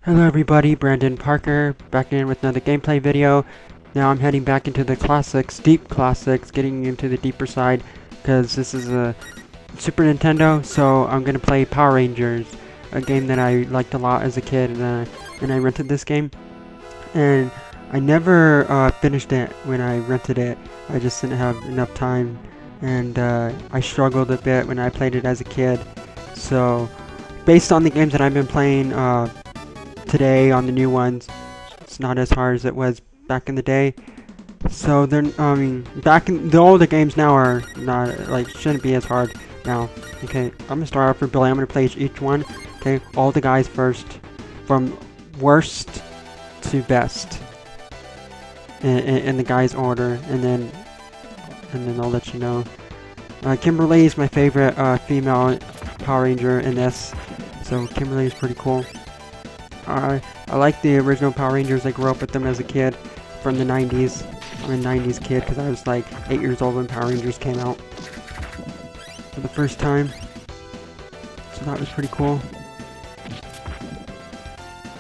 Hello everybody, Brandon Parker, back in with another gameplay video. Now I'm heading back into the classics, deep classics, getting into the deeper side, because this is a Super Nintendo, so I'm going to play Power Rangers, a game that I liked a lot as a kid, and I rented this game. And I never finished it when I rented it. I just didn't have enough time, and I struggled a bit when I played it as a kid. So, based on the games that I've been playing, today on the new ones, it's not as hard as it was back in the day. So they're, back in the older games now are not, like, shouldn't be as hard now. Okay, I'm gonna start off with Billy. I'm gonna play each one. Okay, all the guys first, from worst to best, in the guys order, and then I'll let you know. Kimberly is my favorite female Power Ranger in this, so Kimberly is pretty cool. I like the original Power Rangers. I grew up with them as a kid from the 90s. I'm a 90s kid because I was like 8 years old when Power Rangers came out for the first time. So that was pretty cool.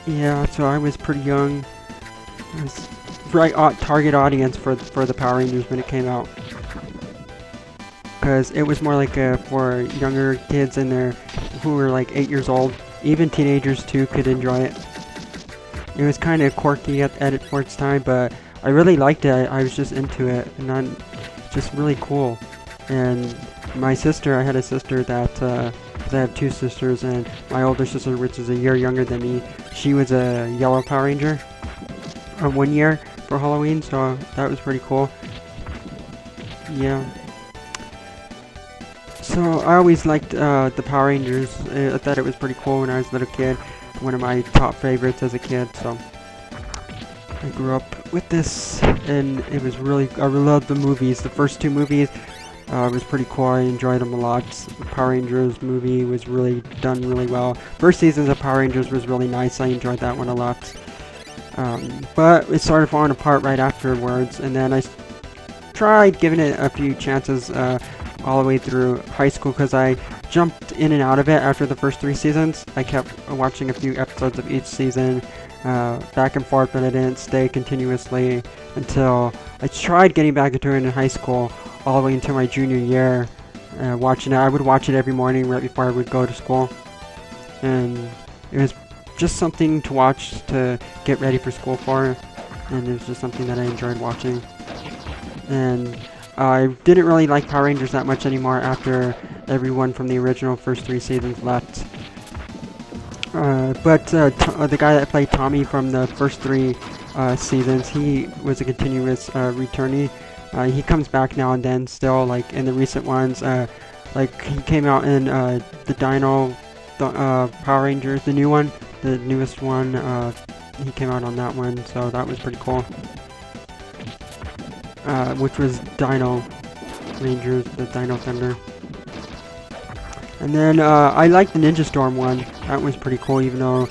Yeah, so I was pretty young. I was right target audience for the Power Rangers when it came out. Because it was more like for younger kids in there who were like 8 years old. Even teenagers too could enjoy it. It was kind of quirky at it for its time, but I really liked it. I was just into it, and I'm just really cool. And my sister, I had a sister that, because I have two sisters, and my older sister, which is a year younger than me, she was a yellow Power Ranger 1 year for Halloween, so that was pretty cool. Yeah. So I always liked the Power Rangers. I thought it was pretty cool when I was a little kid. One of my top favorites as a kid. So I grew up with this, and it was really. I loved the movies. The first two movies was pretty cool. I enjoyed them a lot. The Power Rangers movie was really done really well. First seasons of Power Rangers was really nice. I enjoyed that one a lot. But it started falling apart right afterwards, and then I tried giving it a few chances. All the way through high school because I jumped in and out of it after the first 3 seasons. I kept watching a few episodes of each season back and forth, but I didn't stay continuously until I tried getting back into it in high school all the way until my junior year. Watching it, I would watch it every morning right before I would go to school, and it was just something to watch to get ready for school for, and it was just something that I enjoyed watching. And I didn't really like Power Rangers that much anymore after everyone from the original first 3 seasons left. But the guy that played Tommy from the first 3 seasons, he was a continuous returnee. He comes back now and then still, like in the recent ones. Like he came out in the Dino Power Rangers, the new one, the newest one. He came out on that one, so that was pretty cool. Which was Dino Rangers, the Dino Thunder. And then I liked the Ninja Storm one. That was pretty cool, even though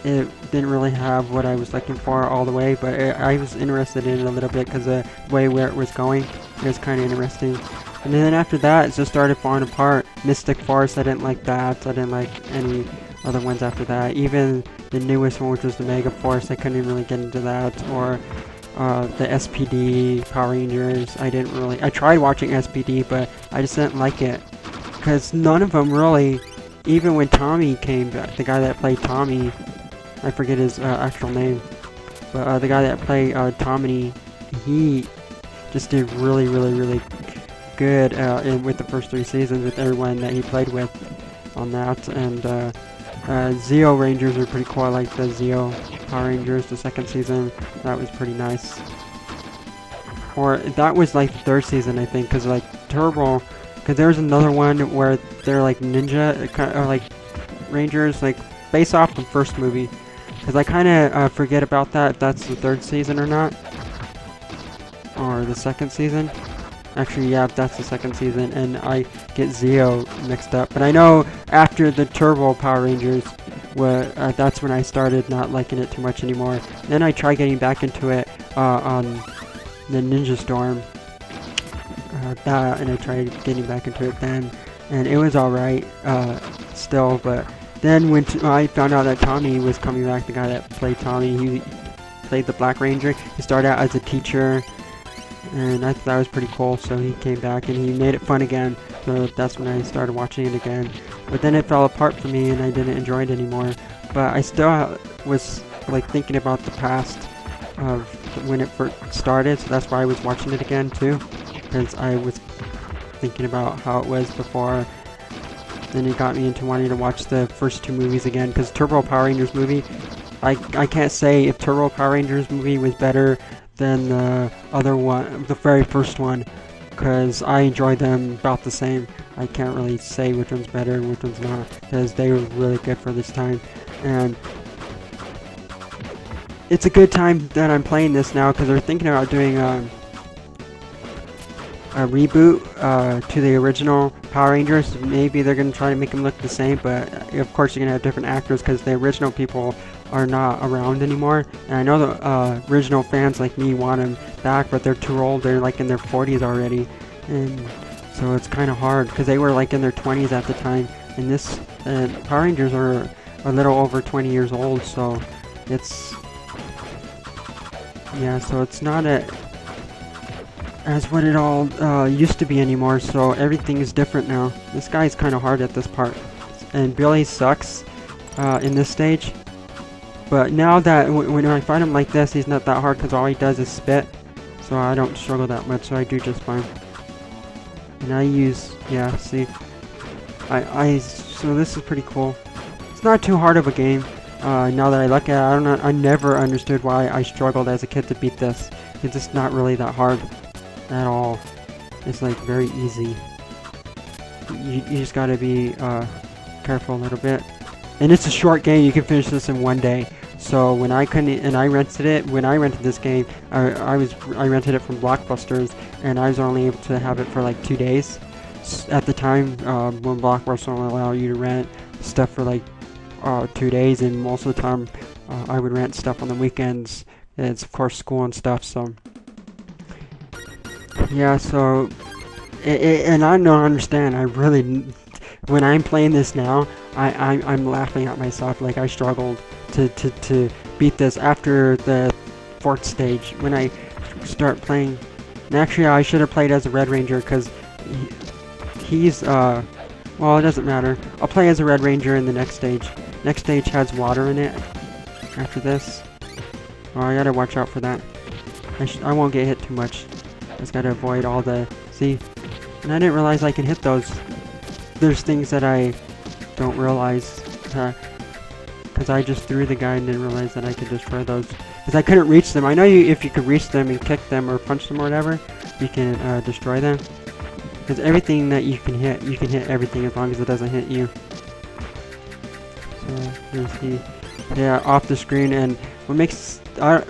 it didn't really have what I was looking for all the way, but I was interested in it a little bit because the way where it was going. It was kind of interesting. And then after that, it just started falling apart. Mystic Force, I didn't like that. I didn't like any other ones after that. Even the newest one, which was the Mega Force, I couldn't really get into that. Or the SPD Power Rangers, I tried watching SPD, but I just didn't like it, because none of them really, even when Tommy came back, the guy that played Tommy, I forget his actual name, but the guy that played Tommy, he just did really good with the first 3 seasons with everyone that he played with on that. And Zeo Rangers are pretty cool. I like the Zeo Power Rangers, the 2nd season. That was pretty nice. Or that was like the 3rd season, I think, because like Turbo, because there was another one where they're like ninja, or like Rangers, like based off the first movie. Because I kind of forget about that, if that's the 3rd season or not. Or the 2nd season. Actually, yeah, that's the 2nd season, and I get Zeo mixed up. But I know after the Turbo Power Rangers, that's when I started not liking it too much anymore. Then I tried getting back into it on the Ninja Storm, and I tried getting back into it then, and it was alright still, but Then when I found out that Tommy was coming back, the guy that played Tommy, he played the Black Ranger. He started out as a teacher, and I thought that was pretty cool. So he came back and he made it fun again. So that's when I started watching it again. But then it fell apart for me, and I didn't enjoy it anymore. But I still was like thinking about the past of when it first started. So that's why I was watching it again too, because I was thinking about how it was before. Then it got me into wanting to watch the first two movies again, because Turbo Power Rangers movie, I can't say if Turbo Power Rangers movie was better than the other one, the very first one, because I enjoyed them about the same. I can't really say which one's better and which one's not, because they were really good for this time. And it's a good time that I'm playing this now, because they're thinking about doing a reboot to the original Power Rangers. Maybe they're going to try to make them look the same, but of course you're going to have different actors because the original people are not around anymore. And I know the original fans like me want them back, but they're too old. They're like in their 40s already, and so it's kind of hard because they were like in their 20s at the time. And this Power Rangers are a little over 20 years old, so it's so it's not as what it all used to be anymore, so everything is different now. This guy's kind of hard at this part, and Billy sucks in this stage. But now that when I fight him like this, he's not that hard because all he does is spit, so I don't struggle that much, so I do just fine. And I use, see, so this is pretty cool. It's not too hard of a game. Now that I look at it, I never understood why I struggled as a kid to beat this. It's just not really that hard at all. It's like very easy. You just gotta be careful a little bit. And it's a short game. You can finish this in one day. So when I couldn't, and I rented it. When I rented this game, I rented it from Blockbusters, and I was only able to have it for like 2 days. At the time, when Blockbuster only allowed you to rent stuff for like 2 days, and most of the time I would rent stuff on the weekends. It's of course school and stuff, so yeah, so and I don't understand. I really, when I'm playing this now, I'm laughing at myself. Like I struggled to beat this after the 4th stage when I start playing. And actually, I should have played as a Red Ranger because he's well, it doesn't matter. I'll play as a Red Ranger in the next stage. Next stage has water in it. After this, oh, I gotta watch out for that. I won't get hit too much. Just gotta avoid all the... See? And I didn't realize I can hit those. There's things that I don't realize. Because I just threw the guy and didn't realize that I could destroy those. Because I couldn't reach them. I know if you could reach them and kick them or punch them or whatever, you can destroy them. Because everything that you can hit everything as long as it doesn't hit you. So, here's the... Yeah, off the screen. And what makes...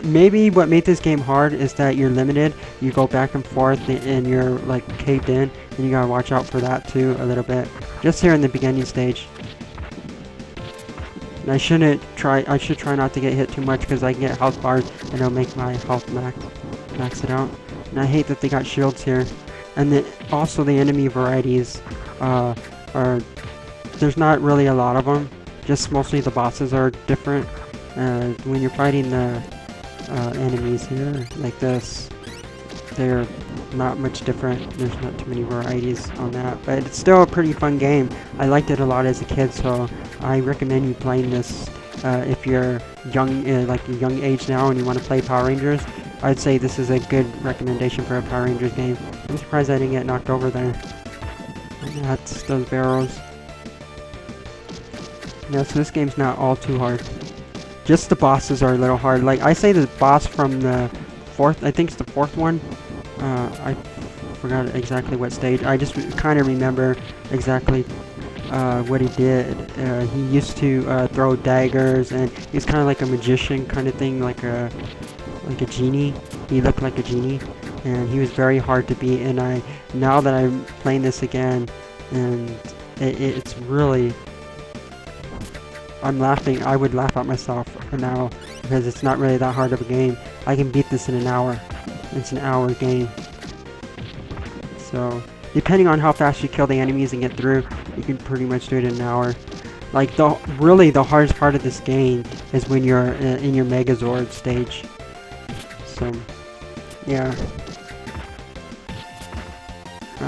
maybe what made this game hard is that you're limited. You go back and forth and you're like caved in, and you gotta watch out for that too a little bit. Just here in the beginning stage. And I should try not to get hit too much because I can get health bars and it'll make my health max it out. And I hate that they got shields here. And also the enemy varieties there's not really a lot of them. Just mostly the bosses are different. When you're fighting the enemies here, like this, they're not much different. There's not too many varieties on that, but it's still a pretty fun game. I liked it a lot as a kid, so I recommend you playing this if you're young, like a young age now, and you want to play Power Rangers. I'd say this is a good recommendation for a Power Rangers game. I'm surprised I didn't get knocked over there. And that's those barrels. Yeah, so this game's not all too hard. Just the bosses are a little hard. Like, I say the boss from the 4th, I think it's the 4th one. I forgot exactly what stage. I just kind of remember exactly what he did. He used to throw daggers, and he's kind of like a magician kind of thing, like a genie. He looked like a genie, and he was very hard to beat. And now that I'm playing this again, and it's really... I'm laughing. I would laugh at myself now because it's not really that hard of a game. I can beat this in an hour. It's an hour game. So, depending on how fast you kill the enemies and get through, you can pretty much do it in an hour. Like really the hardest part of this game is when you're in your Megazord stage. So yeah,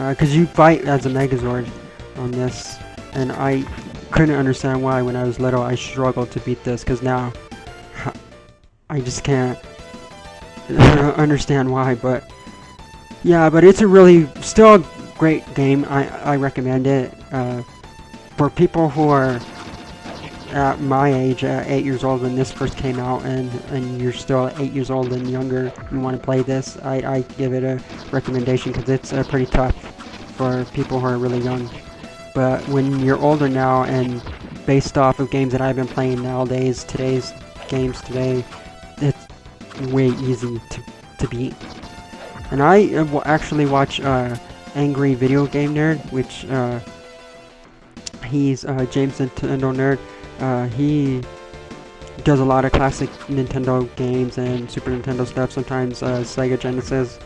because you fight as a Megazord on this, and I couldn't understand why when I was little I struggled to beat this, because now I just can't understand why. But yeah, but it's a really still a great game. I recommend it for people who are at my age, 8 years old when this first came out, and you're still 8 years old and younger, you want to play this. I give it a recommendation because it's pretty tough for people who are really young. But when you're older now, and based off of games that I've been playing nowadays, today's games today, it's way easy to beat. And I actually watch Angry Video Game Nerd, which he's James Nintendo Nerd. He does a lot of classic Nintendo games and Super Nintendo stuff, sometimes Sega Genesis.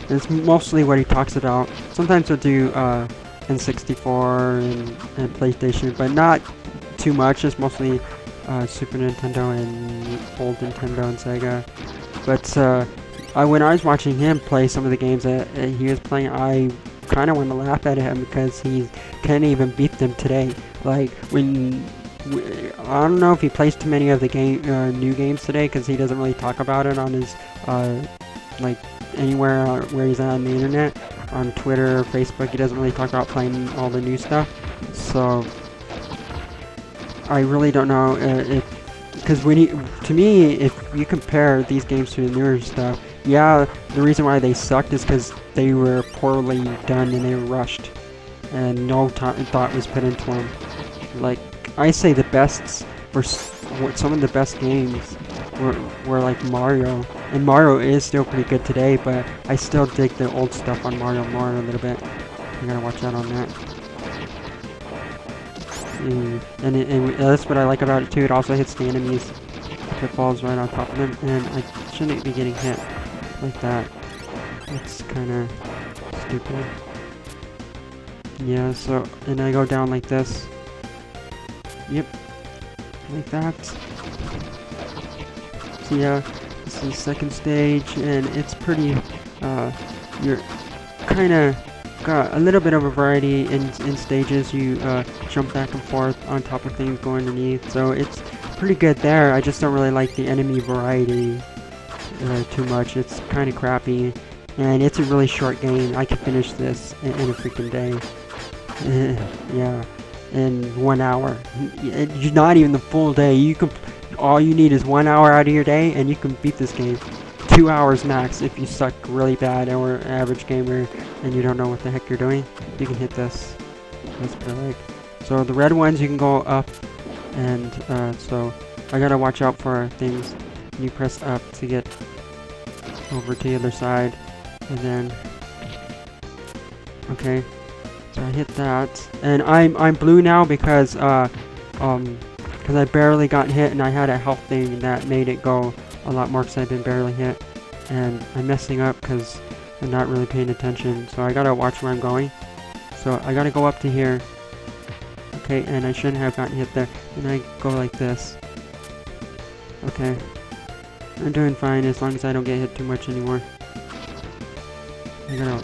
And it's mostly what he talks about. Sometimes he'll do N64 and PlayStation, but not too much. It's mostly Super Nintendo and old Nintendo and Sega. But when I was watching him play some of the games that he was playing, I kind of want to laugh at him because he can't even beat them today. Like I don't know if he plays too many of the new games today, because he doesn't really talk about it on his like anywhere where he's on the internet, on Twitter or Facebook. He doesn't really talk about playing all the new stuff. So I really don't know because to me, if you compare these games to the newer stuff, yeah, the reason why they sucked is because they were poorly done and they were rushed, and no thought was put into them. Like, I say the best for some of the best games were like Mario, and Mario is still pretty good today, but I still dig the old stuff on Mario more a little bit. You gotta watch out on that. And that's what I like about it too. It also hits the enemies if it falls right on top of them, and I shouldn't be getting hit like that. It's kind of stupid. Yeah, so, and I go down like this. Yep, like that. So yeah, this is the second stage, and it's pretty, you're kind of got a little bit of a variety in stages. You jump back and forth on top of things, go underneath, so it's pretty good there. I just don't really like the enemy variety too much. It's kind of crappy, and it's a really short game. I could finish this in a freaking day. Yeah, in 1 hour. Not even the full day. All you need is 1 hour out of your day, and you can beat this game. 2 hours max if you suck really bad or an average gamer and you don't know what the heck you're doing. You can hit this. That's what I like. So the red ones you can go up, and so I gotta watch out for things. You press up to get over to the other side, and then okay. So I hit that, and I'm blue now because I barely got hit, and I had a health thing that made it go a lot more because I've been barely hit, and I'm messing up because I'm not really paying attention. So I gotta watch where I'm going. So I gotta go up to here. Okay, and I shouldn't have gotten hit there. And I go like this. Okay, I'm doing fine as long as I don't get hit too much anymore. I gotta.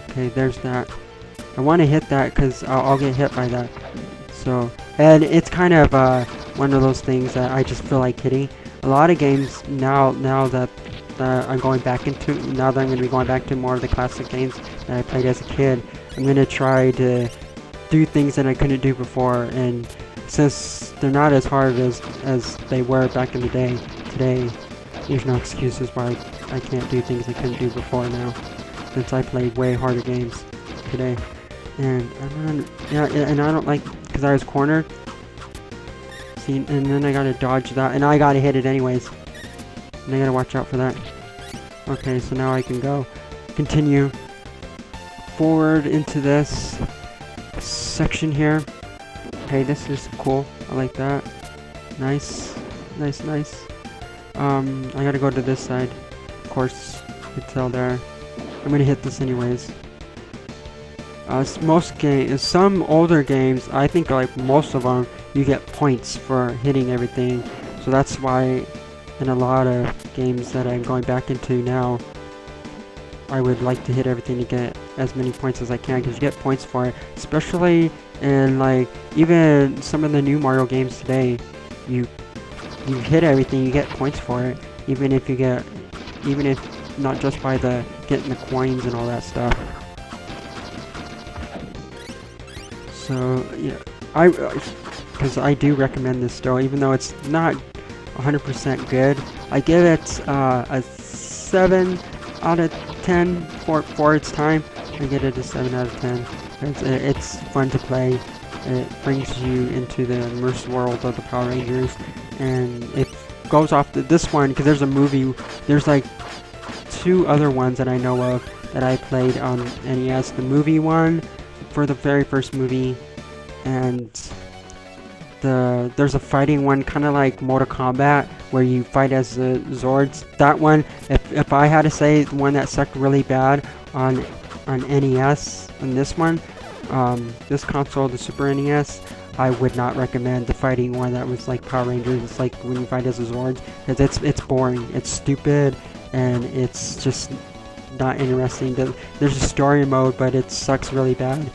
Okay, there's that. I want to hit that because I'll get hit by that. So, and it's kind of one of those things that I just feel like hitting. A lot of games now that I'm going back into, now that I'm going to be going back to more of the classic games that I played as a kid, I'm going to try to do things that I couldn't do before. And since they're not as hard as they were back in the day, today, there's no excuses why I can't do things I couldn't do before now, since I played way harder games today. And I don't like, because I was cornered. See, and then I gotta dodge that, and I gotta hit it anyways. And I gotta watch out for that. Okay, so now I can continue forward into this section here. Okay, this is cool. I like that. Nice. Nice, nice. I gotta go to this side. Of course, you can tell there. I'm gonna hit this anyways. some older games, I think like most of them, you get points for hitting everything. So that's why in a lot of games that I'm going back into now, I would like to hit everything to get as many points as I can, because you get points for it. Especially in like even some of the new Mario games today, you hit everything, you get points for it. Even if not just by the getting the coins and all that stuff. So yeah, because I do recommend this still, even though it's not 100% good. I give it a 7 out of 10 for its time. I give it a 7 out of 10. It's fun to play. It brings you into the immersed world of the Power Rangers, and it goes off this one because there's a movie. There's like 2 other ones that I know of that I played on NES. The movie one for the very first movie, and there's a fighting one, kind of like Mortal Kombat, where you fight as the Zords. That one, if I had to say the one that sucked really bad on NES, and this one, this console, the Super NES, I would not recommend the fighting one that was like Power Rangers. It's like when you fight as the Zords, because it's boring, it's stupid, and it's just not interesting. There's a story mode, but it sucks really bad,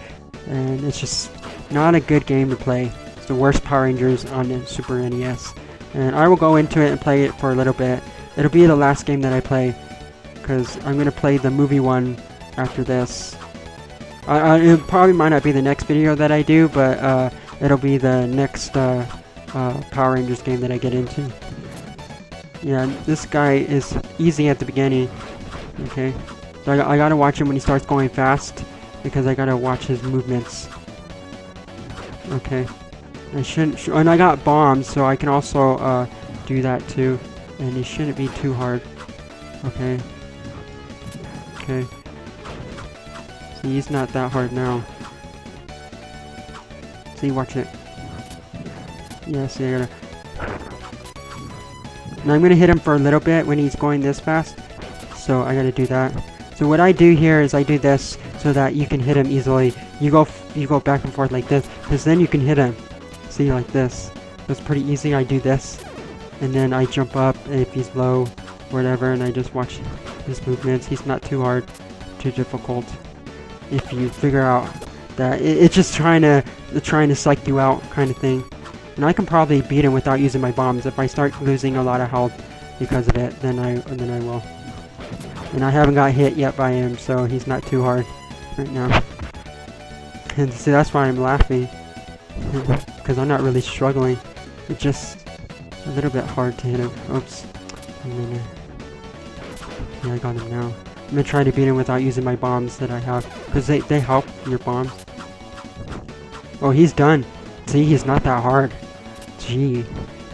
and it's just not a good game to play. It's the worst Power Rangers on the Super NES. And I will go into it and play it for a little bit. It'll be the last game that I play, because I'm going to play the movie one after this. It probably might not be the next video that I do, but it'll be the next Power Rangers game that I get into. Yeah, this guy is easy at the beginning. Okay, so I gotta watch him when he starts going fast, because I gotta watch his movements. Okay, and I got bombs, so I can also do that too, and it shouldn't be too hard. Okay. Okay. See, he's not that hard now. See, watch it. Yeah, see, I gotta... Now I'm gonna hit him for a little bit when he's going this fast, so I gotta do that. So what I do here is I do this so that you can hit him easily. You go back and forth like this, because then you can hit him. See, like this. That's pretty easy. I do this, and then I jump up if he's low, whatever, and I just watch his movements. He's not too hard, too difficult. If you figure out that it's just trying to psych you out, kind of thing. And I can probably beat him without using my bombs. If I start losing a lot of health because of it, then I will. And I haven't got hit yet by him, so he's not too hard right now. And see, that's why I'm laughing, because I'm not really struggling. It's just a little bit hard to hit him. Oops. And then, yeah, I got him now. I'm gonna try to beat him without using my bombs that I have, because they help your bombs. Oh, he's done. See, he's not that hard. Gee,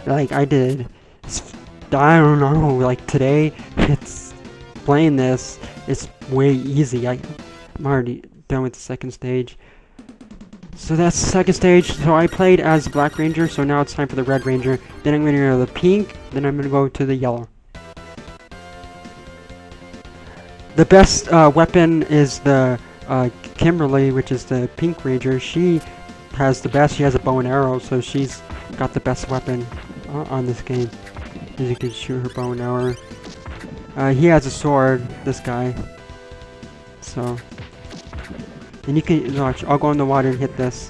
like I did. I don't know. Like today, it's playing this. It's way easy. I'm already done with the second stage. So that's the second stage. So I played as Black Ranger. So now it's time for the Red Ranger. Then I'm gonna go to the pink. Then I'm gonna go to the yellow. The best weapon is the Kimberly, which is the Pink Ranger. She has the best. She has a bow and arrow, so she's got the best weapon on this game. As you can shoot her bow and arrow. He has a sword, this guy. So, and you can watch. I'll go in the water and hit this.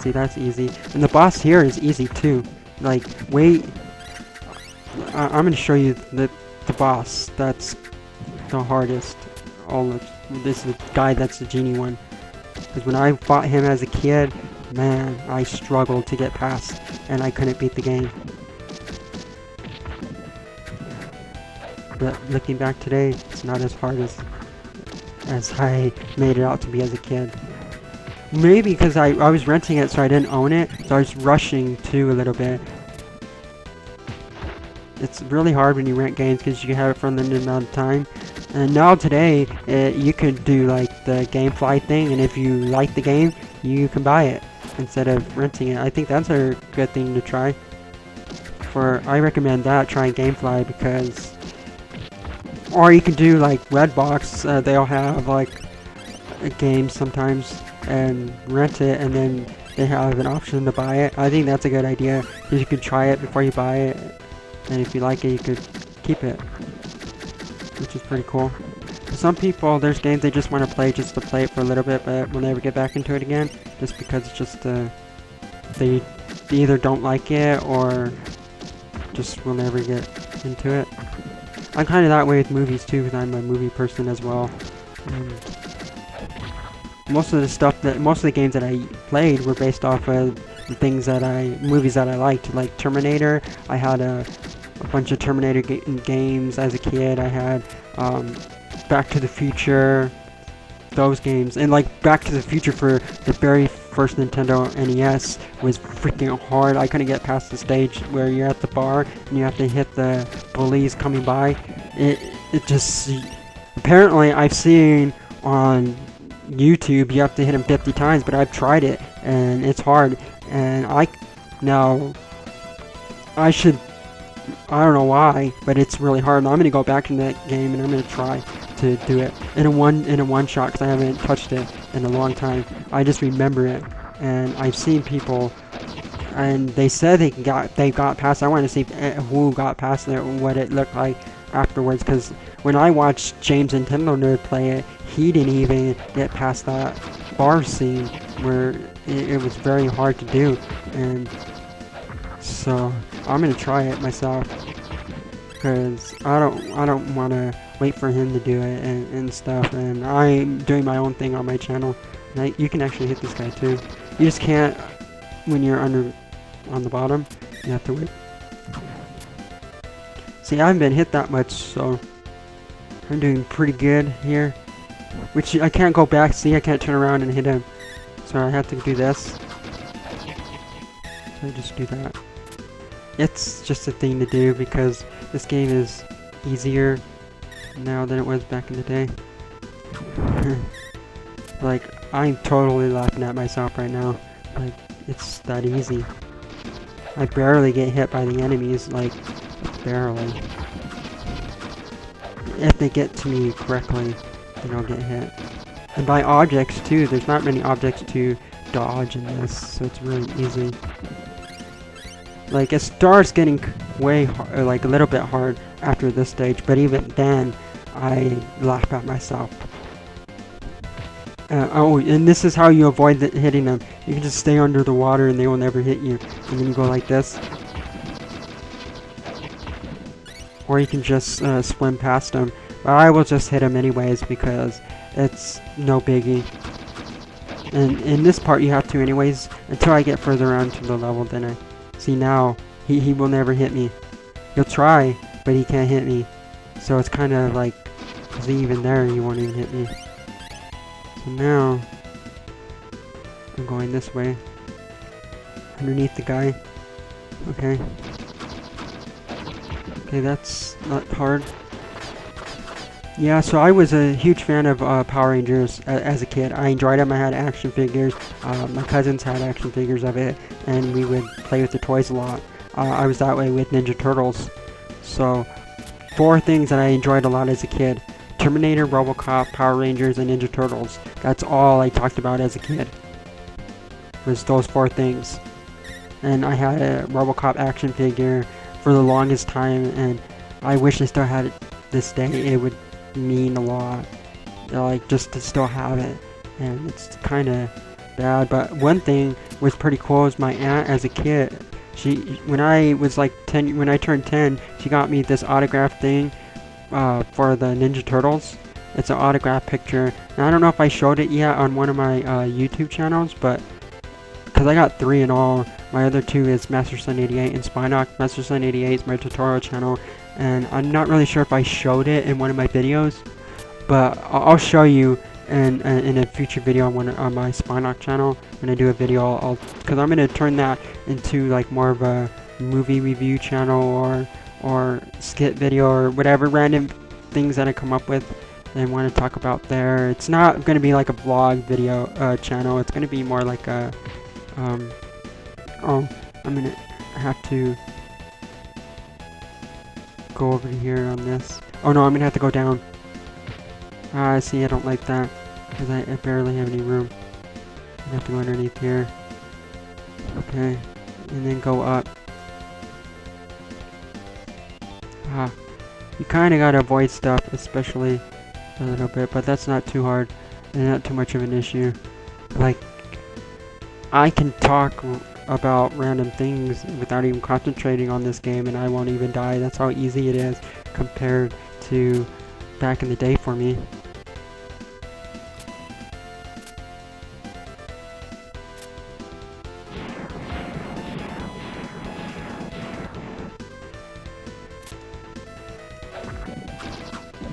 See, that's easy. And the boss here is easy too. Like, wait. I'm gonna show you the boss. That's the hardest. This is the guy that's the genie one. Because when I fought him as a kid, man, I struggled to get past, and I couldn't beat the game. But looking back today, it's not as hard as I made it out to be as a kid. Maybe because I was renting it, so I didn't own it, so I was rushing too a little bit. It's really hard when you rent games because you can have it for a limited amount of time. And now today, you could do like the GameFly thing, and if you like the game, you can buy it instead of renting it. I think that's a good thing to try. I recommend that, trying GameFly, because, or you can do like Redbox. They'll have like games sometimes and rent it, and then they have an option to buy it. I think that's a good idea, because you could try it before you buy it, and if you like it, you could keep it, which is pretty cool. For some people, there's games they just want to play just to play it for a little bit, but will never get back into it again, just because it's just they either don't like it or just will never get into it. I'm kind of that way with movies too, because I'm a movie person as well. Most of the games that I played were based off of the movies that I liked, like Terminator. I had a bunch of Terminator games as a kid. I had Back to the Future, those games, and like Back to the Future for the very first Nintendo NES was freaking hard. I couldn't get past the stage where you're at the bar and you have to hit the bullies coming by. It just, apparently I've seen on YouTube you have to hit them 50 times, but I've tried it and it's hard, and I don't know why, but it's really hard. I'm gonna go back into that game and I'm gonna try to do it in a one shot, because I haven't touched it in a long time. I just remember it, and I've seen people, and they said they got past it. I want to see who got past it and what it looked like afterwards, because when I watched James Nintendo Nerd play it, he didn't even get past that bar scene where it was very hard to do, and so I'm gonna try it myself, because I don't want to wait for him to do it and stuff, and I'm doing my own thing on my channel. And you can actually hit this guy too. You just can't when you're on the bottom. You have to wait. See, I haven't been hit that much, so I'm doing pretty good here. Which I can't go back. See, I can't turn around and hit him, so I have to do this. So I just do that. It's just a thing to do, because this game is easier now than it was back in the day. Like, I'm totally laughing at myself right now. Like, it's that easy. I barely get hit by the enemies, like, barely. If they get to me correctly, then I'll get hit. And by objects too, there's not many objects to dodge in this, so it's really easy. Like, it starts getting way hard, like a little bit hard after this stage, but even then, I laugh at myself. Oh, and this is how you avoid hitting them. You can just stay under the water and they will never hit you. And then you go like this. Or you can just swim past them. But I will just hit them anyways, because it's no biggie. And in this part you have to anyways, until I get further onto the level. Then I see now, he will never hit me. He'll try, but he can't hit me. So it's kind of like, is he even there? He won't even hit me. So now, I'm going this way. Underneath the guy. Okay. Okay, that's not hard. Yeah, so I was a huge fan of Power Rangers as a kid. I enjoyed them. I had action figures. My cousins had action figures of it, and we would play with the toys a lot. I was that way with Ninja Turtles. So, 4 things that I enjoyed a lot as a kid: Terminator, RoboCop, Power Rangers, and Ninja Turtles. That's all I talked about as a kid, was those 4 things. And I had a RoboCop action figure for the longest time, and I wish I still had it this day. It would mean a lot, like, just to still have it, and it's kind of bad. But one thing was pretty cool is my aunt as a kid. When I was like 10, when I turned 10, she got me this autograph thing for the Ninja Turtles. It's an autograph picture, and I don't know if I showed it yet on one of my YouTube channels, but because I got 3 in all. My other 2 is Master Son 88 and Spinock. Master Son 88 is my tutorial channel, and I'm not really sure if I showed it in one of my videos, but I'll show you in a future video on my Spinock channel. When I do a video, because I'm going to turn that into like more of a movie review channel or skit video or whatever random things that I come up with and want to talk about there. It's not going to be like a vlog video channel. It's going to be more like a oh, I'm gonna have to go over here on this. Oh no, I'm gonna have to go down. See, I don't like that. because I barely have any room. I have to go underneath here. Okay, and then go up. Ah, you kind of gotta avoid stuff, especially a little bit, but that's not too hard and not too much of an issue. Like, I can talk about random things without even concentrating on this game and I won't even die. That's how easy it is compared to back in the day for me.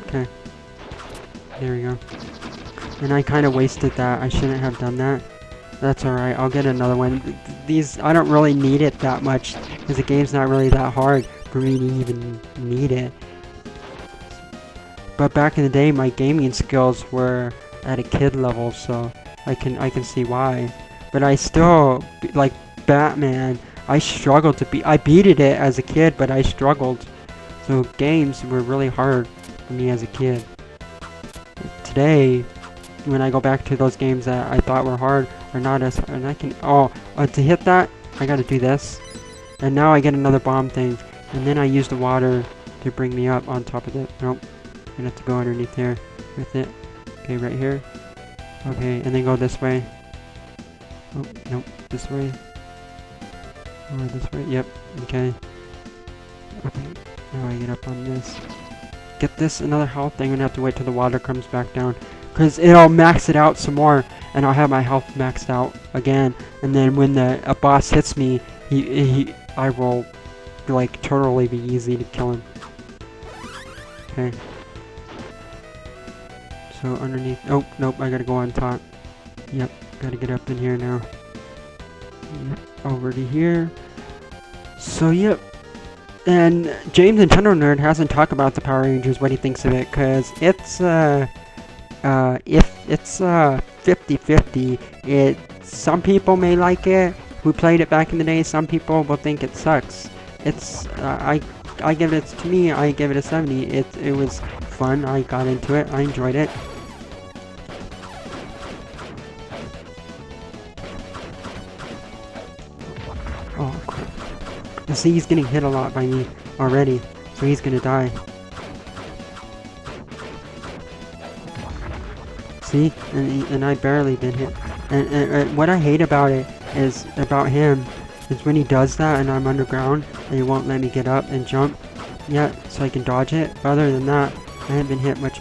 Okay, there we go. And I kind of wasted that. I shouldn't have done that. That's alright, I'll get another one. These, I don't really need it that much, because the game's not really that hard for me to even need it. But back in the day, my gaming skills were at a kid level, so I can see why. But I still, like Batman, I struggled to beat. I beat it as a kid, but I struggled. So games were really hard for me as a kid. Today, when I go back to those games that I thought were hard, are not as hard, and I can, to hit that, I gotta do this. And now I get another bomb thing, and then I use the water to bring me up on top of it. Nope, I'm gonna have to go underneath here with it. Okay, right here. Okay, and then go this way. Oh, nope, this way. Or this way, yep, okay. Okay, now I get up on this. Get this, another health thing, I'm gonna have to wait till the water comes back down. Because it'll max it out some more, and I'll have my health maxed out again. And then when a boss hits me, I will, like, totally be easy to kill him. Okay. So underneath, oh, nope, I gotta go on top. Yep, gotta get up in here now. Yep, over to here. So, yep. And James Nintendo Nerd hasn't talked about the Power Rangers, what he thinks of it, because it's, if it's 50-50, some people may like it who played it back in the day. Some people will think it sucks. It's I give it, to me, I give it a 70. It was fun. I got into it. I enjoyed it. Oh crap! You see, he's getting hit a lot by me already, so he's gonna die. See, and I barely been hit. And what I hate about it is, about him, is when he does that and I'm underground and he won't let me get up and jump yet so I can dodge it. But other than that, I haven't been hit much.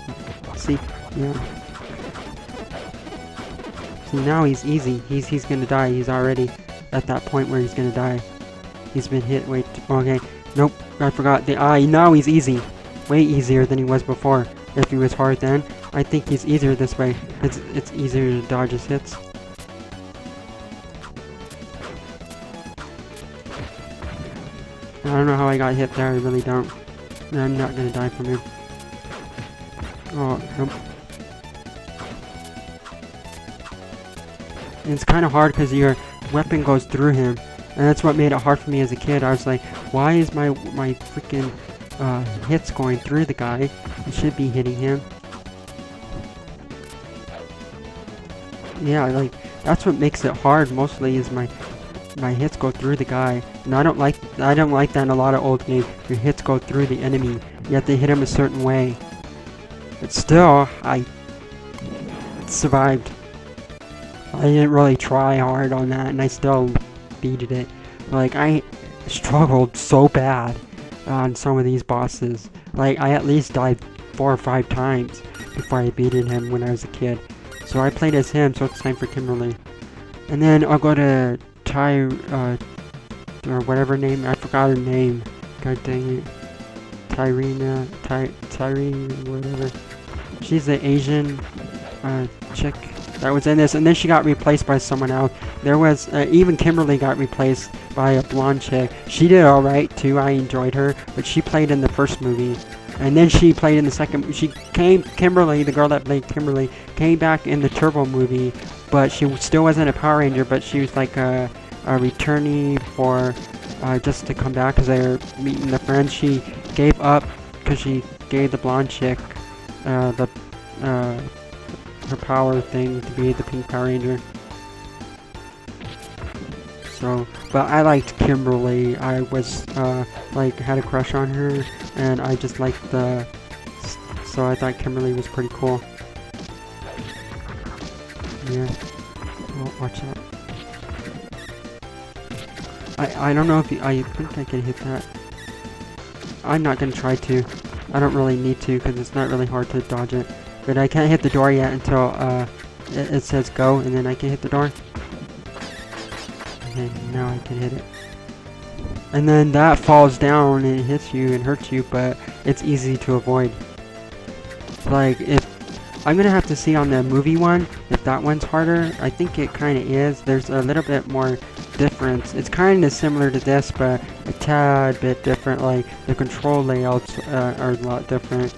See, yeah. See, now he's easy. He's gonna die. He's already at that point where he's gonna die. He's been hit. Wait, okay. Nope, I forgot. Now he's easy. Way easier than he was before. If he was hard then, I think he's easier this way. It's easier to dodge his hits. I don't know how I got hit there, I really don't. I'm not gonna die from him. Oh, nope. And it's kind of hard because your weapon goes through him. And that's what made it hard for me as a kid. I was like, why is my freaking hits going through the guy? It should be hitting him. Yeah, like, that's what makes it hard mostly, is my hits go through the guy. And I don't like that in a lot of old games. Your hits go through the enemy. You have to hit him a certain way. But still, I survived. I didn't really try hard on that, and I still beated it. Like, I struggled so bad on some of these bosses. Like, I at least died 4 or 5 times before I beated him when I was a kid. So I played as him, so it's time for Kimberly. And then I'll go to or whatever name, I forgot her name. God dang it. Tyrene, whatever. She's the Asian chick that was in this, and then she got replaced by someone else. There was, even Kimberly got replaced by a blonde chick. She did alright too, I enjoyed her, but she played in the first movie. And then she played in the second, Kimberly, the girl that played Kimberly, came back in the Turbo movie, but she still wasn't a Power Ranger, but she was like a returnee for, just to come back because they were meeting the friends. She gave up because she gave the blonde chick, her power thing to be the Pink Power Ranger. So, but I liked Kimberly. I was, like, had a crush on her, and I just liked so I thought Kimberly was pretty cool. Yeah. Oh, watch out. I don't know if I think I can hit that. I'm not gonna try to. I don't really need to, because it's not really hard to dodge it. But I can't hit the door yet until, it says go, and then I can hit the door. Okay, now I can hit it. And then that falls down and it hits you and hurts you, but it's easy to avoid. Like, if I'm gonna have to see on the movie one if that one's harder. I think it kind of is. There's a little bit more difference. It's kind of similar to this, but a tad bit different. Like, the control layouts are a lot different,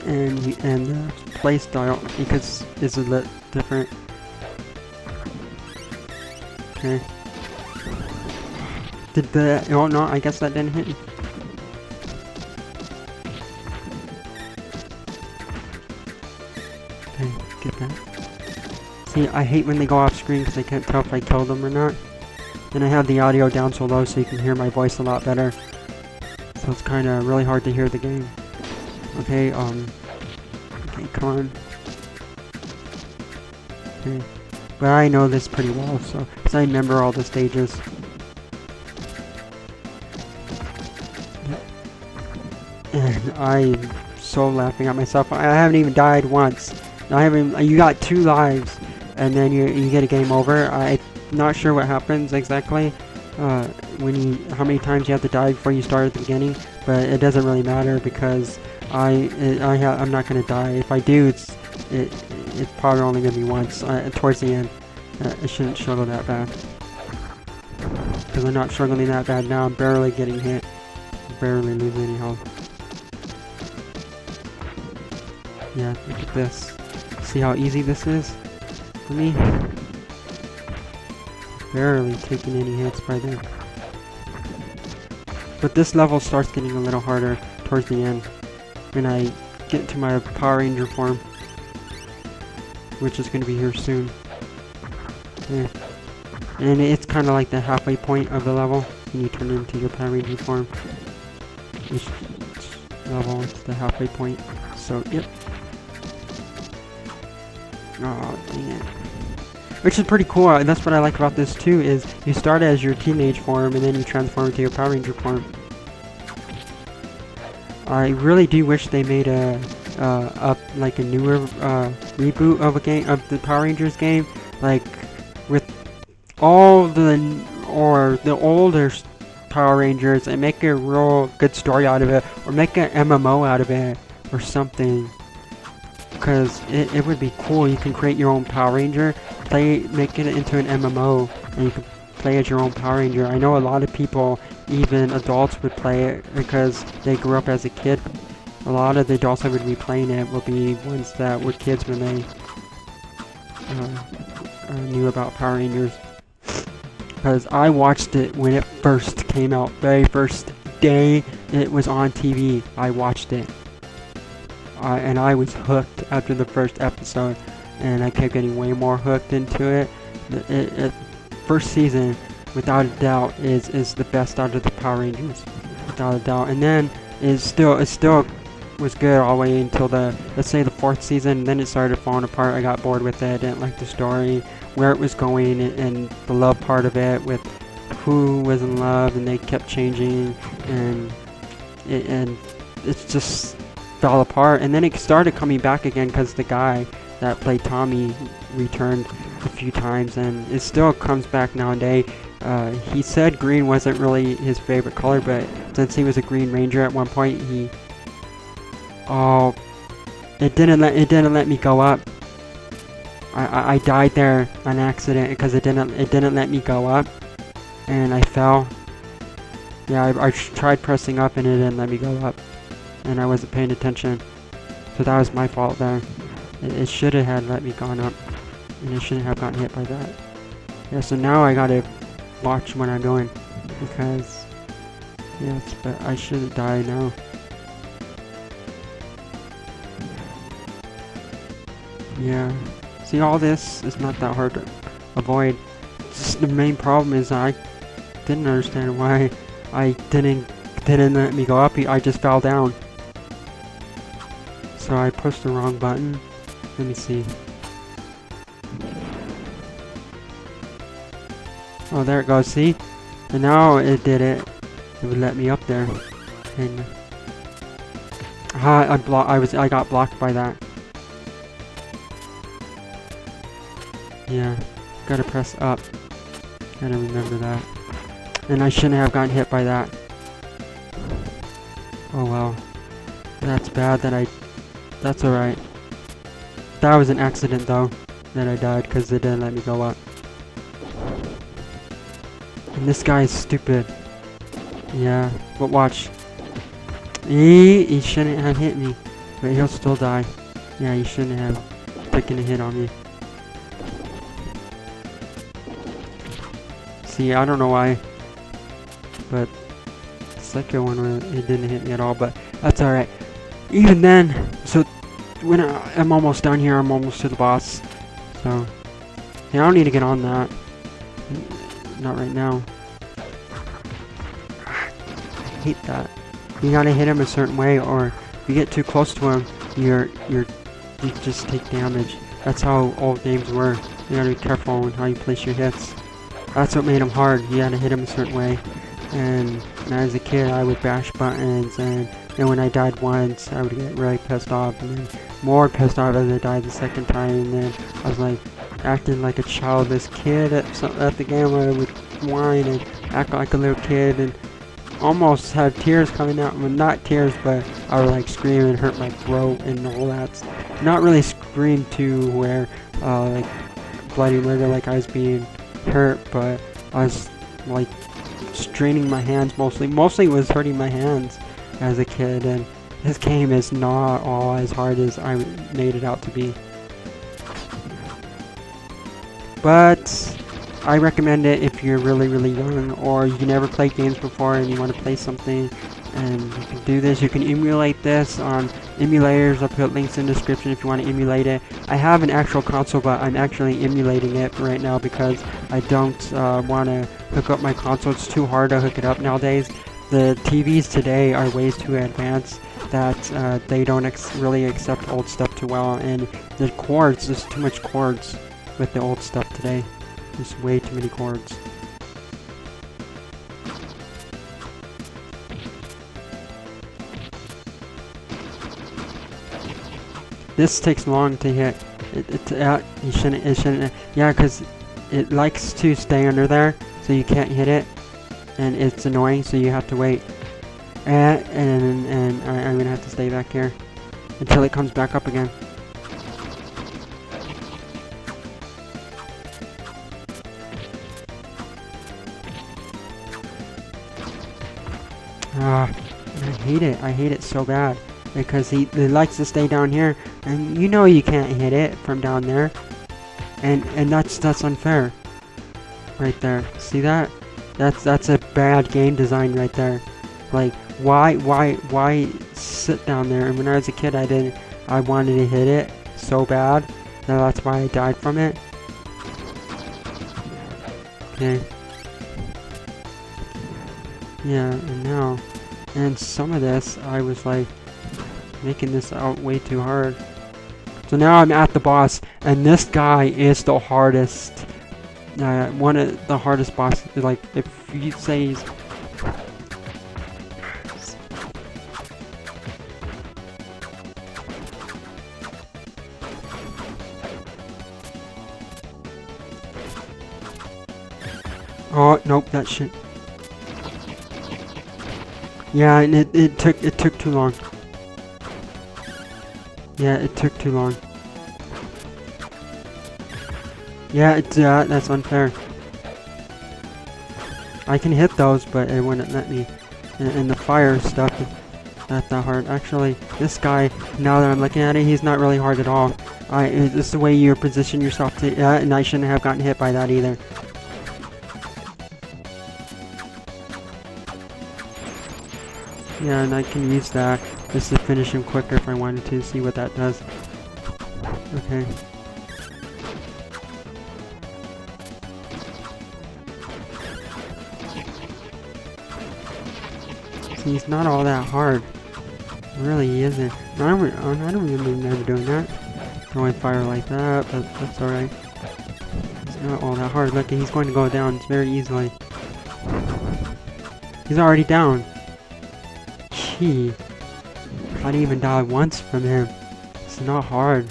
and the play style because is a little different. Okay. Did the... Oh no, I guess that didn't hit me. Okay, get that. See, I hate when they go off screen because I can't tell if I killed them or not. And I have the audio down so low so you can hear my voice a lot better. So it's kind of really hard to hear the game. Okay, okay, come on. Okay. But I know this pretty well, so... Because I remember all the stages. And I'm so laughing at myself. I haven't even died once. I haven't. You got 2 lives, and then you get a game over. I'm not sure what happens exactly. How many times you have to die before you start at the beginning, but it doesn't really matter because I'm not gonna die. If I do, it's probably only gonna be once towards the end. I shouldn't struggle that bad because I'm not struggling that bad now. I'm barely getting hit, barely losing any health. Yeah, look at this. See how easy this is for me? Barely taking any hits by them. But this level starts getting a little harder towards the end when I get to my Power Ranger form, which is going to be here soon. Yeah. And it's kind of like the halfway point of the level when you turn into your Power Ranger form. Each level is the halfway point. So, yep. Oh, dang it. Which is pretty cool. That's what I like about this too, is you start as your teenage form and then you transform into your Power Ranger form. I really do wish they made a newer reboot of a game, of the Power Rangers game, like with all the older Power Rangers, and make a real good story out of it, or make an MMO out of it or something. Because it would be cool. You can create your own Power Ranger, make it into an MMO, and you can play as your own Power Ranger. I know a lot of people, even adults, would play it because they grew up as a kid. A lot of the adults that would be playing it will be ones that were kids when they knew about Power Rangers. Because I watched it when it first came out, very first day it was on TV. I watched it. And I was hooked after the first episode, and I kept getting way more hooked into it. First season, without a doubt, is the best out of the Power Rangers, without a doubt. And then it still was good all the way until let's say the 4th season. And then it started falling apart. I got bored with it. I didn't like the story, where it was going, and the love part of it, with who was in love, and they kept changing, and it's just fell apart. And then it started coming back again because the guy that played Tommy returned a few times, and it still comes back nowadays. He said green wasn't really his favorite color, but since he was a Green Ranger at one point, it didn't let me go up. I died there on accident because it didn't let me go up, and I fell. Yeah, I tried pressing up and it didn't let me go up, and I wasn't paying attention, so that was my fault there. It should have had let me gone up, and it shouldn't have gotten hit by that. Yeah, so now I gotta watch what I'm doing, because yes, but I shouldn't die now. Yeah. See, all this is not that hard to avoid. Just the main problem is I didn't understand why I didn't let me go up. I just fell down. So I pushed the wrong button. Let me see. Oh, there it goes. See? And now it did it. It would let me up there. And I got blocked by that. Yeah, gotta press up. Gotta remember that. And I shouldn't have gotten hit by that. Oh well. That's bad that that's alright. That was an accident though, that I died because it didn't let me go up. And this guy is stupid. Yeah, but watch. He shouldn't have hit me, but he'll still die. Yeah, he shouldn't have taken a hit on me. See, I don't know why, but the second one, it didn't hit me at all, but that's alright. Even then, so when I'm almost down here, I'm almost to the boss, so yeah, I don't need to get on that. Not right now. I hate that. You gotta hit him a certain way, or if you get too close to him, you just take damage. That's how old games were. You gotta be careful with how you place your hits. That's what made him hard. You had to hit him a certain way. And as a kid, I would bash buttons, and then when I died once, I would get really pissed off, and then more pissed off as I died the second time, and then I was like acting like a childish kid at the game. I would whine and act like a little kid, and almost have tears coming out. Well, not tears, but I would like scream and hurt my throat and all that. Not really scream to where like bloody murder, like I was being hurt, but I was like straining my hands mostly it was hurting my hands as a kid, and this game is not all as hard as I made it out to be, but I recommend it if you're really young, or you never played games before and you want to play something, and you can do this. You can emulate this on emulators. I'll put links in the description if you want to emulate it. I have an actual console, but I'm actually emulating it right now because I don't want to hook up my console. It's too hard to hook it up nowadays. The TVs today are ways too advanced that they don't really accept old stuff too well, and the cords, there's too much cords with the old stuff today. There's way too many cords. This takes long to hit. You shouldn't. Yeah, because it likes to stay under there, so you can't hit it, and it's annoying. So you have to wait. And I'm gonna have to stay back here until it comes back up again. I hate it. I hate it so bad. Because it likes to stay down here, and you know you can't hit it from down there, and that's unfair, right there. See that? That's a bad game design right there. Like why sit down there? And when I was a kid, I wanted to hit it so bad that that's why I died from it. Okay. Yeah, and now, and some of this I was like making this out way too hard. So now I'm at the boss, and this guy is the hardest, one of the hardest bosses. Like, if you say he's... Oh, nope, that shit. Yeah, and it took too long. Yeah, it took too long. Yeah, that's unfair. I can hit those, but it wouldn't let me. And the fire stuff, not that hard. Actually, this guy, now that I'm looking at it, he's not really hard at all. This is the way you position yourself to, and I shouldn't have gotten hit by that either. Yeah, and I can use that just to finish him quicker if I wanted to, see what that does. Okay. He's not all that hard. Really, he isn't. I don't remember doing that. Throwing fire like that, but that's alright. It's not all that hard. Look, he's going to go down very easily. He's already down. Gee. I didn't even die once from him. It's not hard.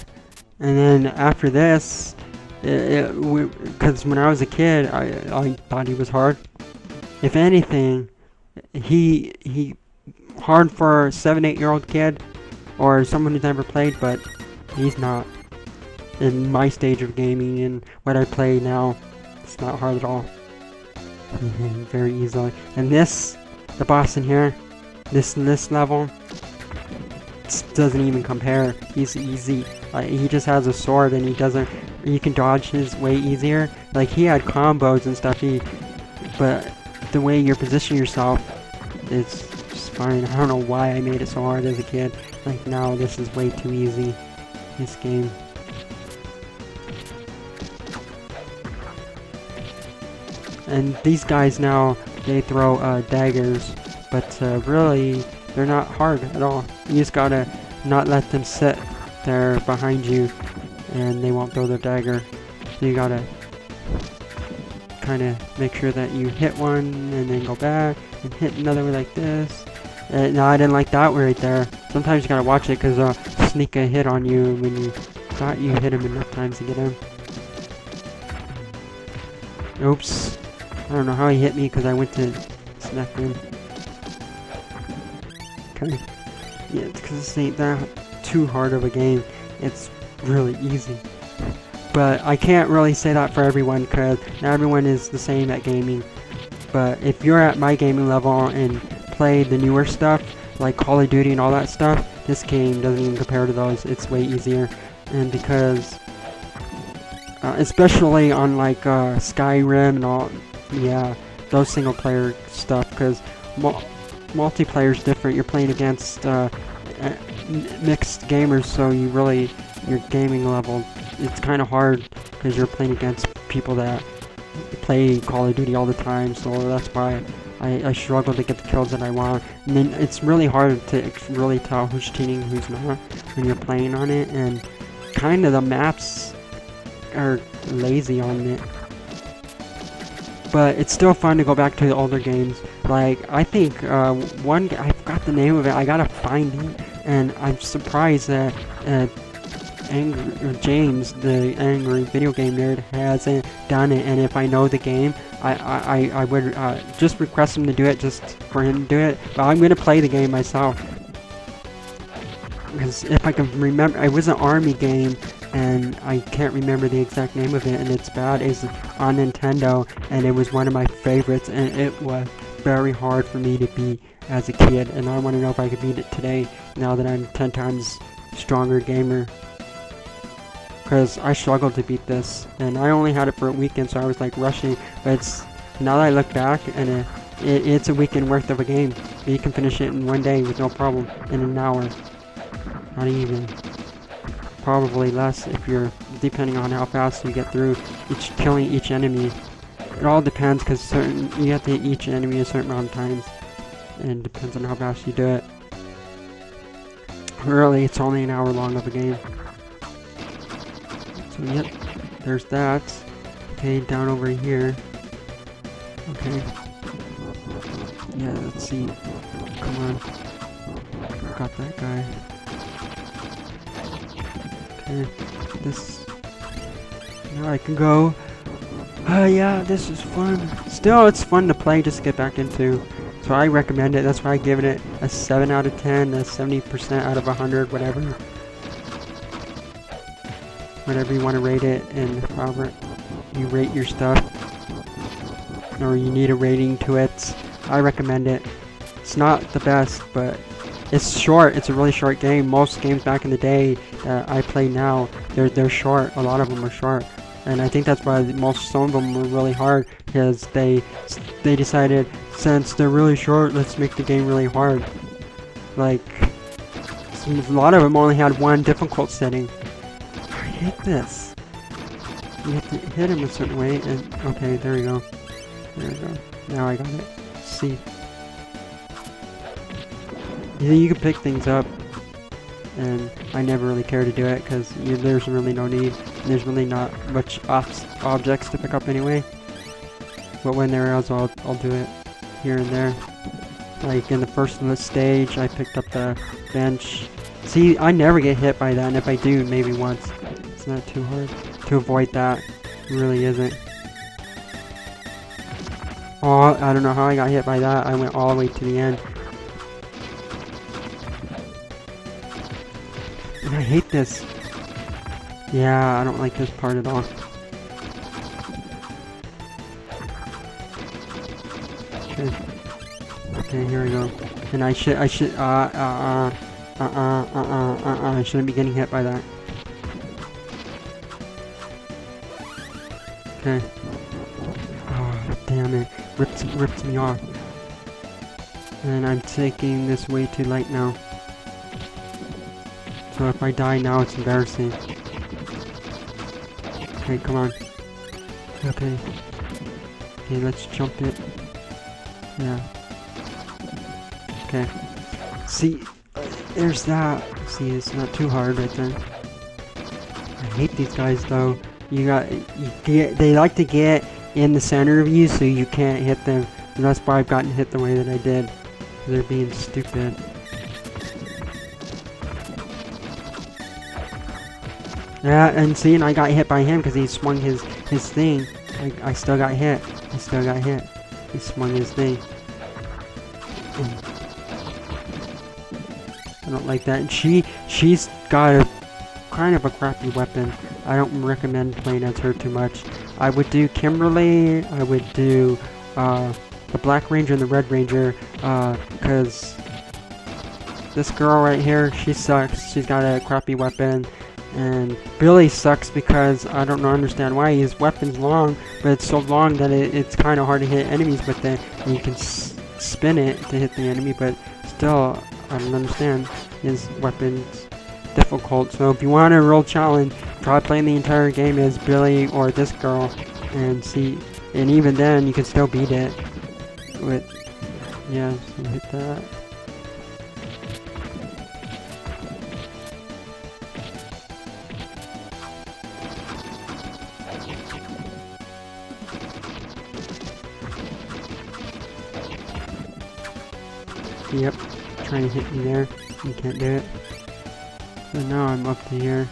And then after this, because when I was a kid, I thought he was hard. If anything, he hard for a 7-8-year-old kid or someone who's never played, but he's not. In my stage of gaming and what I play now, it's not hard at all. Very easily. And the boss in here, this level, doesn't even compare. He's easy. He just has a sword and you can dodge his way easier. Like, he had combos and stuff, but the way you position yourself is just fine. I don't know why I made it so hard as a kid. Like, now this is way too easy, this game. And these guys now, they throw daggers, but really, they're not hard at all. You just gotta not let them sit there behind you, and they won't throw their dagger. So you gotta kind of make sure that you hit one, and then go back, and hit another one like this. No, I didn't like that right there. Sometimes you gotta watch it, because they'll sneak a hit on you when you thought you hit him enough times to get him. Oops. I don't know how he hit me, because I went to smack him. Okay. Yeah, it's because this ain't that too hard of a game. It's really easy. But I can't really say that for everyone, because not everyone is the same at gaming. But if you're at my gaming level and play the newer stuff, like Call of Duty and all that stuff, this game doesn't even compare to those. It's way easier. And because, especially on like Skyrim and all, yeah, those single player stuff, because multiplayer is different. You're playing against mixed gamers, so your gaming level, it's kind of hard because you're playing against people that play Call of Duty all the time, so that's why I struggle to get the kills that I want. And then it's really hard to really tell who's cheating and who's not when you're playing on it, and kind of the maps are lazy on it. But it's still fun to go back to the older games. Like, I think I forgot the name of it. I gotta find it, and I'm surprised that James, the angry video game nerd, hasn't done it. And if I know the game, I would just request him to do it, just for him to do it. But I'm gonna play the game myself, because if I can remember, it was an army game, and I can't remember the exact name of it, and it's bad. It's on Nintendo, and it was one of my favorites, and it was very hard for me to beat as a kid, and I want to know if I could beat it today, now that I'm 10 times stronger gamer. Because I struggled to beat this, and I only had it for a weekend, so I was like rushing, but now that I look back, and it's a weekend worth of a game. You can finish it in one day with no problem, in an hour. Not even. Probably less if you're, depending on how fast you get through killing each enemy. It all depends, because you have to hit each enemy a certain amount of times, and it depends on how fast you do it. Really, it's only an hour long of a game. So yep, there's that. Okay, down over here. Okay. Yeah, let's see. Come on. Got that guy. Okay, this. Now I can go. Yeah, this is fun. Still, it's fun to play, just to get back into. So I recommend it. That's why I give it a 7 out of 10, a 70% out of 100, whatever. Whatever you want to rate it, and however you rate your stuff, or you need a rating to it, I recommend it. It's not the best, but it's short. It's a really short game. Most games back in the day that I play now, they're short. A lot of them are short, and I think that's why some of them were really hard, because they decided, since they're really short, let's make the game really hard. Like, a lot of them only had one difficult setting. I hate this. You have to hit him a certain way, and okay, there we go. There we go. Now I got it. See. You can pick things up, and I never really care to do it because there's really no need. There's really not much objects to pick up anyway. But when there is, I'll do it here and there. Like in the first stage, I picked up the bench. See, I never get hit by that, and if I do, maybe once. It's not too hard to avoid that. It really isn't. Oh, I don't know how I got hit by that. I went all the way to the end. And I hate this. Yeah, I don't like this part at all. Okay. Okay, here we go. And I shouldn't be getting hit by that. Okay. Oh, damn it. Rips me off. And I'm taking this way too late now. So if I die now, it's embarrassing. Okay, come on. Okay. Okay, let's jump it. Yeah. Okay. See, there's that. See, it's not too hard right there. I hate these guys though. They like to get in the center of you so you can't hit them. And that's why I've gotten hit the way that I did. They're being stupid. Yeah, and see, and I got hit by him because he swung his thing. I still got hit. I still got hit. He swung his thing. I don't like that. And she's got a kind of a crappy weapon. I don't recommend playing as her too much. I would do Kimberly. I would do the Black Ranger and the Red Ranger because this girl right here, she sucks. She's got a crappy weapon. And Billy sucks because I don't understand why. His weapon's long, but it's so long that it's kind of hard to hit enemies with it. And you can spin it to hit the enemy, but still, I don't understand. His weapon's difficult. So if you want a real challenge, try playing the entire game as Billy or this girl, and see. And even then, you can still beat it. With yeah, so hit that. Yep, trying to hit me there. You can't do it. So now I'm up to here.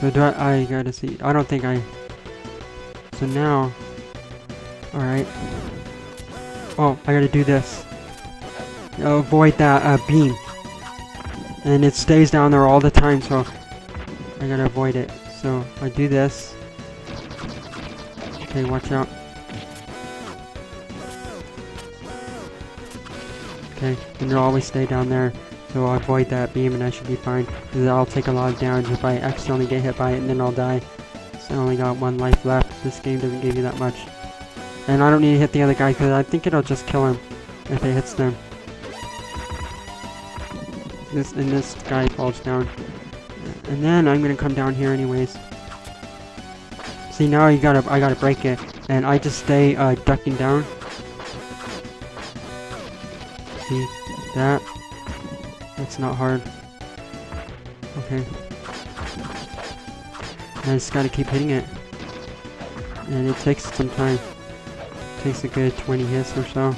So do I gotta see. I don't think I. So now. Alright. Oh, I gotta do this. Avoid that beam. And it stays down there all the time, so I gotta avoid it. So I do this. Okay, watch out. Okay, and it'll always stay down there, so I'll avoid that beam and I should be fine. Because I'll take a lot of damage if I accidentally get hit by it and then I'll die. So I only got one life left. This game doesn't give you that much. And I don't need to hit the other guy because I think it'll just kill him if it hits them. This guy falls down. And then I'm gonna come down here anyways. See, now I gotta break it. And I just stay ducking down. See that? That's not hard. Okay. And I just gotta keep hitting it. And it takes some time. It takes a good 20 hits or so.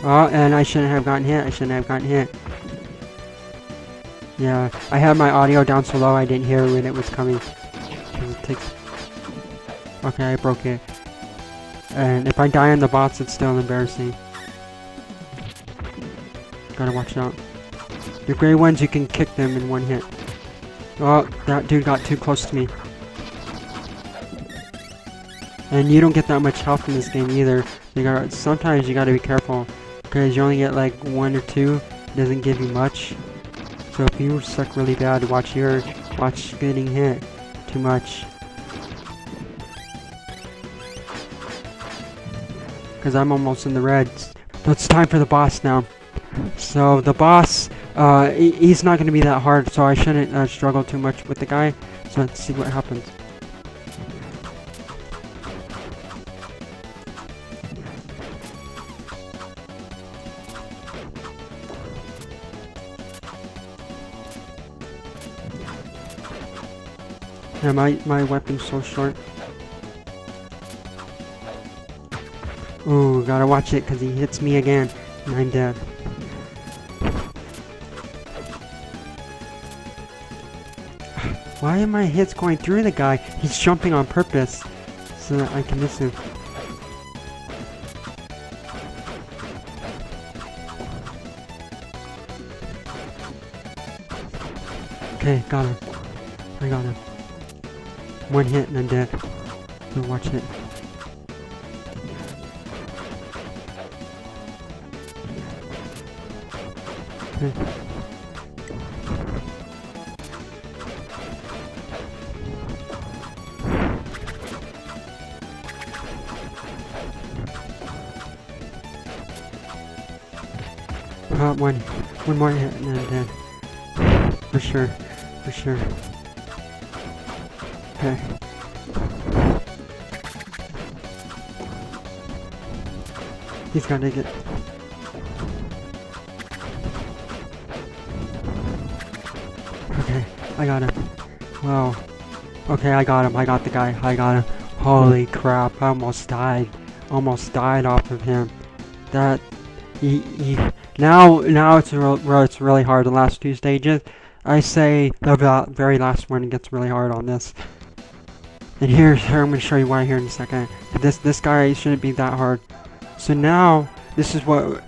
Oh, and I shouldn't have gotten hit. I shouldn't have gotten hit. Yeah, I had my audio down so low I didn't hear when it was coming. 'Cause it takes... Okay, I broke it. And if I die on the bots, it's still embarrassing. Gotta watch out. The gray ones, you can kick them in one hit. Oh, that dude got too close to me. And you don't get that much health in this game either. Sometimes you gotta be careful. Because you only get like 1 or 2. It doesn't give you much. So if you suck really bad, watch getting hit too much. Because I'm almost in the reds. So it's time for the boss now. So the boss, he's not going to be that hard, so I shouldn't struggle too much with the guy. So let's see what happens. Yeah, my weapon's so short. Ooh, gotta watch it because he hits me again and I'm dead. Why are my hits going through the guy? He's jumping on purpose so that I can miss him. Okay, got him. I got him. One hit and I'm dead. So watch it. Okay. One more hit and I'm dead. For sure. For sure. Okay. He's gotta get... Okay, I got him. Wow. Okay, I got him. I got the guy. I got him. Holy crap, I almost died. Almost died off of him. That... Now it's really hard. The last two stages, I say the very last one gets really hard on this. And here I'm gonna show you why here in a second. This guy shouldn't be that hard. So now this is what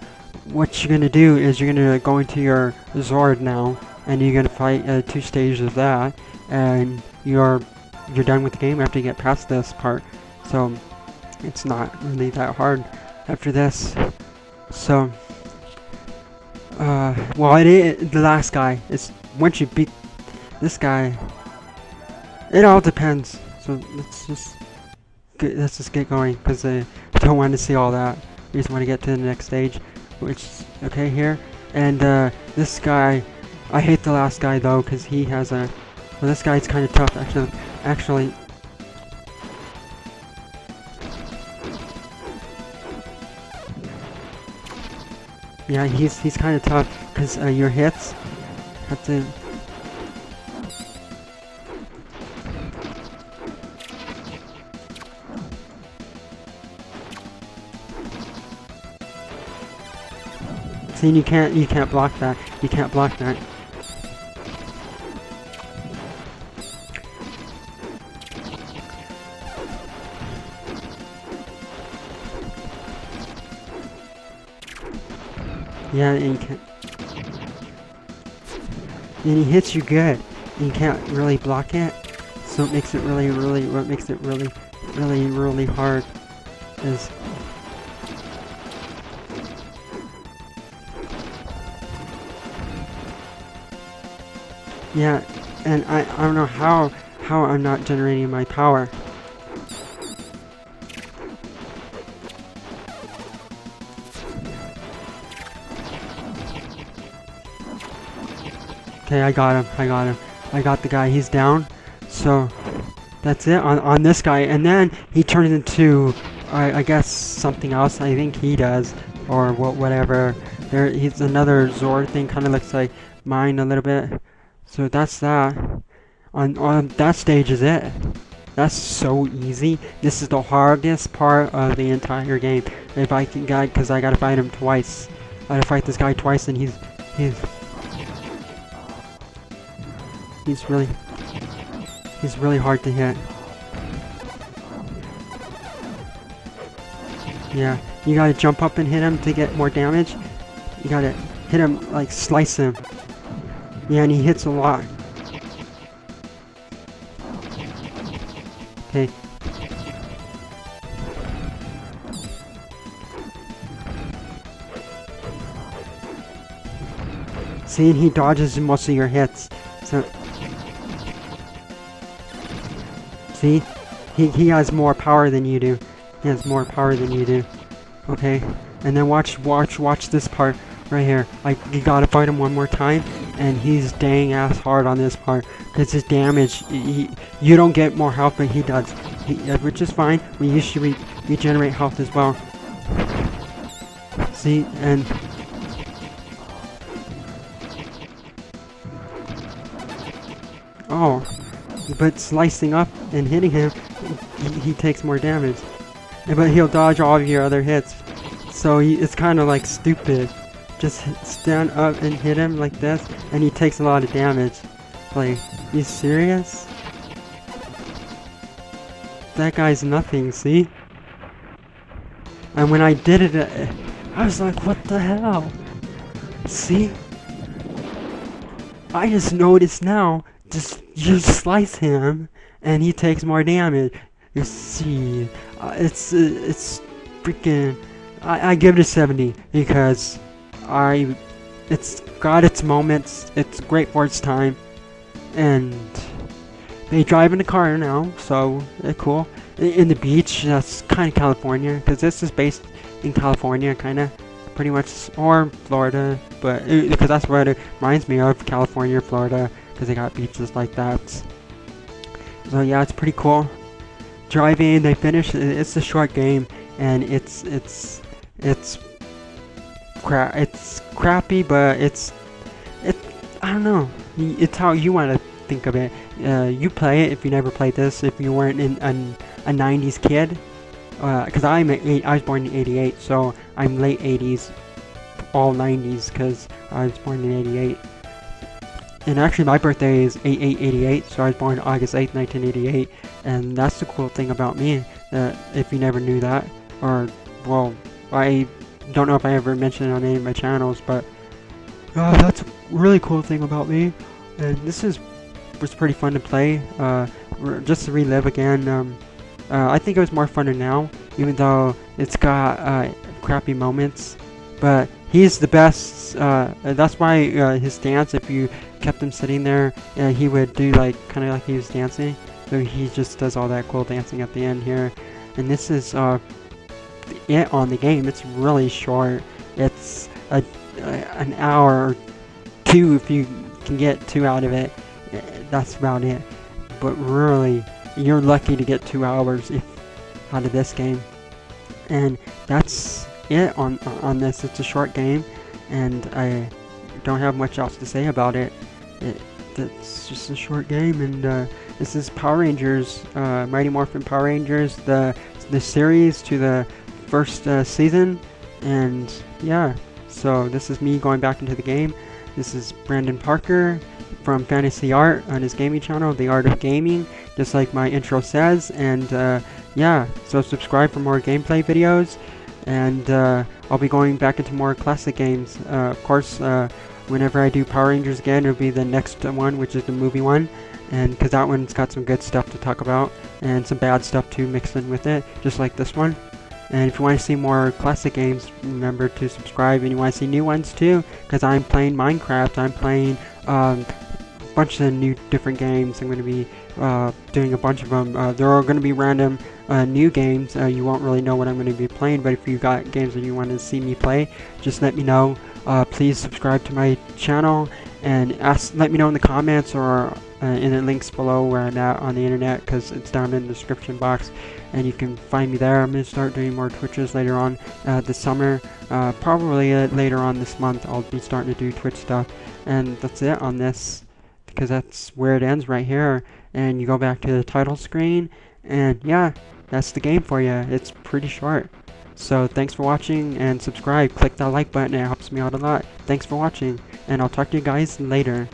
you're gonna do is you're gonna go into your Zord now, and you're gonna fight 2 stages of that, and you're done with the game after you get past this part. So it's not really that hard after this. So. Well, it is the last guy. It's once you beat this guy, it all depends. So let's just get going because I don't want to see all that. We just want to get to the next stage, which okay here. And this guy, I hate the last guy though because he has a. Well, this guy's kind of tough actually. Yeah, he's kind of tough because your hits have to. See, you can't block that. You can't block that. Yeah, and you can't. And he hits you good. And you can't really block it, so it makes it what makes it really hard is. Yeah, and I don't know how I'm not generating my power. Okay, I got him. I got the guy. He's down. So that's it on this guy. And then he turns into, I guess, something else. I think he does, or whatever. He's another Zord thing. Kind of looks like mine a little bit. So that's that. On that stage is it. That's so easy. This is the hardest part of the entire game. If I can get, because I gotta fight him twice. I gotta fight this guy twice, and he's really hard to hit. Yeah, you gotta jump up and hit him to get more damage. You gotta hit him, like slice him. Yeah, and he hits a lot. Okay. See, and he dodges most of your hits. So see? He has more power than you do. He has more power than you do. Okay? And then watch this part right here. You gotta fight him one more time, and he's dang ass hard on this part. Because his damage, you don't get more health, but he does. Which is fine. We usually regenerate health as well. See? And oh. but slicing up and hitting him, he takes more damage. But he'll dodge all of your other hits. So it's kind of like stupid. Just stand up and hit him like this, and he takes a lot of damage. Like, you serious? That guy's nothing, see? And when I did it, I was like, what the hell? See? I just noticed now, you slice him, and he takes more damage. You see, it's freaking, I give it a 70, because it's got its moments, it's great for its time, and they drive in the car now, so they're cool. In the beach, that's kind of California, because this is based in California, kind of, pretty much, or Florida, but because that's what it reminds me of, California, Florida, because they got beaches like that. So yeah, it's pretty cool. Driving, they finish. It's a short game, and it's crappy, but I don't know. It's how you want to think of it. You play it if you never played this. If you weren't a 90s kid, because I was born in '88, so I'm late '80s, all '90s, because I was born in '88. And actually, my birthday is 8/8/88, so I was born August 8th, 1988. And that's the cool thing about me, that if you never knew that, or, well, I don't know if I ever mentioned it on any of my channels, but that's a really cool thing about me. And this was pretty fun to play, just to relive again. I think it was more funner now, even though it's got crappy moments. But he's the best. That's why his dance, if you kept him sitting there, he would do kind of like he was dancing. So he just does all that cool dancing at the end here. And this is it on the game. It's really short. It's an hour or two if you can get 2 out of it. That's about it. But really, you're lucky to get 2 hours out of this game. And that's it on this. It's a short game, and I don't have much else to say about it. It's just a short game, and this is Power Rangers, Mighty Morphin Power Rangers, the series to the first season. And yeah, so this is me going back into the game. This is Brandon Parker from Fantasy Art on his gaming channel, The Art of Gaming, just like my intro says. And yeah, so subscribe for more gameplay videos, and I'll be going back into more classic games. Of course, whenever I do Power Rangers again, it'll be the next one, which is the movie one, and because that one's got some good stuff to talk about, and some bad stuff too mixed in with it, just like this one. And if you want to see more classic games, remember to subscribe. And you want to see new ones too, because I'm playing Minecraft, I'm playing a bunch of new different games. I'm going to be doing a bunch of them. There are going to be random new games. You won't really know what I'm going to be playing, but if you got games that you want to see me play, just let me know. Please subscribe to my channel, and let me know in the comments or in the links below where I'm at on the internet, because it's down in the description box, and you can find me there. I'm going to start doing more Twitches later on this summer. Probably later on this month I'll be starting to do Twitch stuff. And that's it on this, because that's where it ends right here. And you go back to the title screen, and yeah, that's the game for you. It's pretty short. So thanks for watching, and subscribe. Click that like button, it helps me out a lot. Thanks for watching, and I'll talk to you guys later.